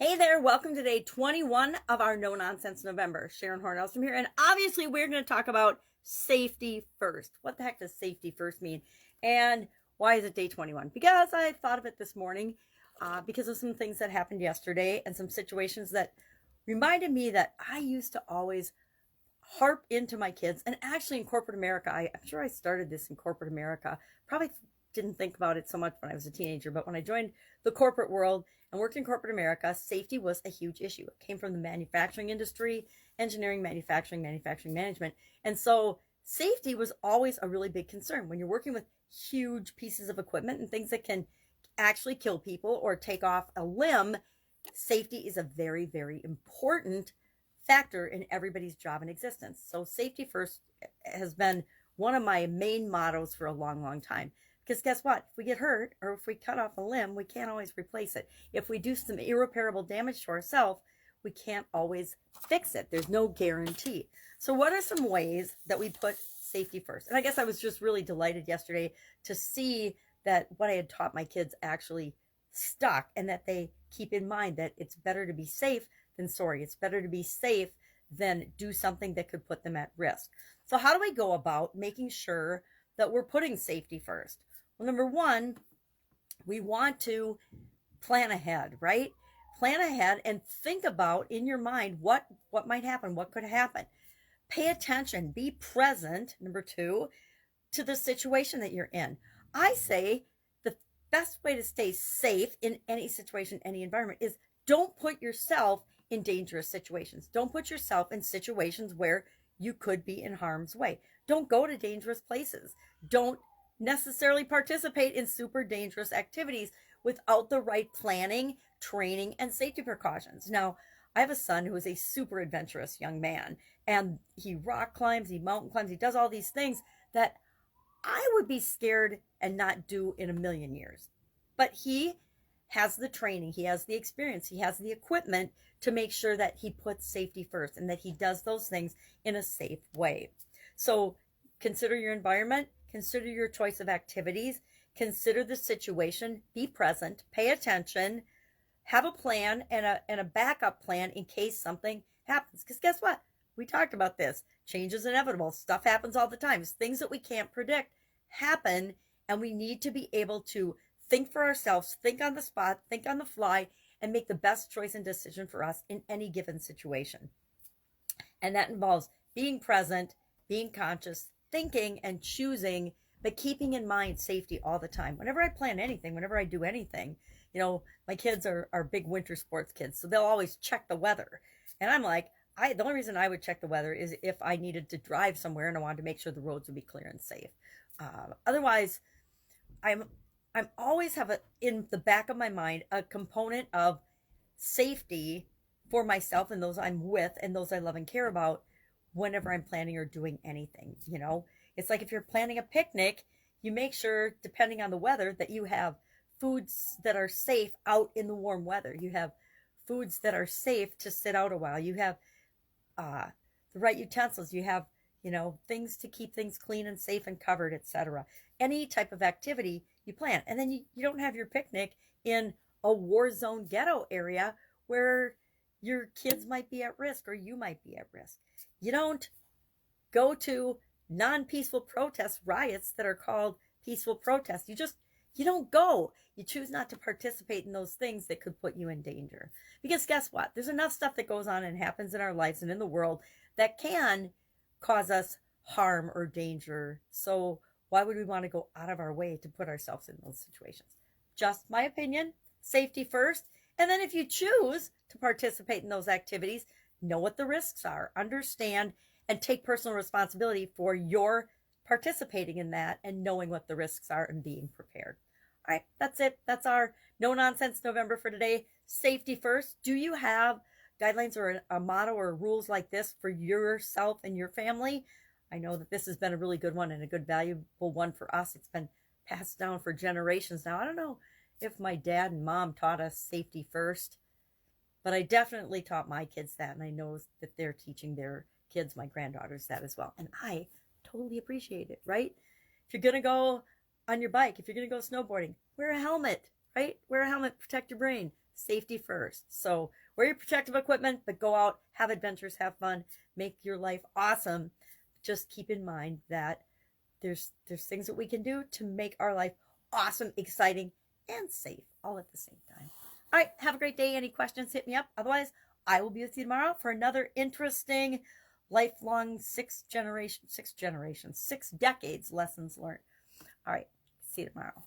Hey there, welcome to day 21 of our No Nonsense November. Sharon Horne-Ellstrom here, and obviously we're going to talk about safety first. What the heck does safety first mean? And why is it day 21? Because I thought of it this morning because of some things that happened yesterday and some situations that reminded me that I used to always harp into my kids. And actually in corporate America, I'm sure I started this in corporate America, probably didn't think about it so much when I was a teenager, but when I joined the corporate world and worked in corporate America, safety was a huge issue. It came from the manufacturing industry, engineering, manufacturing management. And so safety was always a really big concern when you're working with huge pieces of equipment and things that can actually kill people or take off a limb. Safety is a very, very important factor in everybody's job and existence. So safety first has been one of my main mottos for a long, long time. Because guess what? If we get hurt or if we cut off a limb, we can't always replace it. If we do some irreparable damage to ourselves, we can't always fix it. There's no guarantee. So what are some ways that we put safety first? And I guess I was just really delighted yesterday to see that what I had taught my kids actually stuck, and that they keep in mind that it's better to be safe than sorry. It's better to be safe than do something that could put them at risk. So how do we go about making sure that we're putting safety first? Well, number one, we want to plan ahead, right? Plan ahead and think about in your mind what might happen, what could happen. Pay attention, be present, number two, to the situation that you're in. I say the best way to stay safe in any situation, any environment, is don't put yourself in dangerous situations. Don't put yourself in situations where you could be in harm's way. Don't go to dangerous places. Don't necessarily participate in super dangerous activities without the right planning, training, and safety precautions. Now, I have a son who is a super adventurous young man, and he rock climbs, he mountain climbs, he does all these things that I would be scared and not do in a million years. But he has the training, he has the experience, he has the equipment to make sure that he puts safety first and that he does those things in a safe way. So consider your environment, consider your choice of activities, consider the situation, be present, pay attention, have a plan and a backup plan in case something happens. Because guess what? We talked about this. Change is inevitable. Stuff happens all the time. Things that we can't predict happen, and we need to be able to think for ourselves, think on the spot, think on the fly, and make the best choice and decision for us in any given situation. And that involves being present, being conscious, thinking and choosing, but keeping in mind safety all the time. Whenever I plan anything, whenever I do anything, my kids are big winter sports kids, so they'll always check the weather. And I'm like, the only reason I would check the weather is if I needed to drive somewhere and I wanted to make sure the roads would be clear and safe. Otherwise, I'm always have in the back of my mind a component of safety for myself and those I'm with and those I love and care about whenever I'm planning or doing anything. It's like if you're planning a picnic, you make sure, depending on the weather, that you have foods that are safe out in the warm weather. You have foods that are safe to sit out a while. You have the right utensils. You have, things to keep things clean and safe and covered, etc. Any type of activity you plan. And then you don't have your picnic in a war zone ghetto area where your kids might be at risk or you might be at risk. You don't go to non-peaceful protests, riots that are called peaceful protests. You don't go. You choose not to participate in those things that could put you in danger. Because guess what? There's enough stuff that goes on and happens in our lives and in the world that can cause us harm or danger. So why would we want to go out of our way to put ourselves in those situations? Just my opinion, safety first. And then if you choose to participate in those activities, know what the risks are, understand, and take personal responsibility for your participating in that and knowing what the risks are and being prepared. All right, that's it. That's our No Nonsense November for today. Safety first. Do you have guidelines or a motto or rules like this for yourself and your family? I know that this has been a really good one and a good, valuable one for us. It's been passed down for generations now. I don't know if my dad and mom taught us safety first, but I definitely taught my kids that, and I know that they're teaching their kids, my granddaughters, that as well. And I totally appreciate it, right? If you're going to go on your bike, if you're going to go snowboarding, wear a helmet, right? Wear a helmet, protect your brain. safety first. So wear your protective equipment, but go out, have adventures, have fun, make your life awesome. Just keep in mind that there's things that we can do to make our life awesome, exciting, and safe all at the same time. All right, have a great day. Any questions, hit me up. Otherwise, I will be with you tomorrow for another interesting lifelong 6 decades lessons learned. All right, see you tomorrow.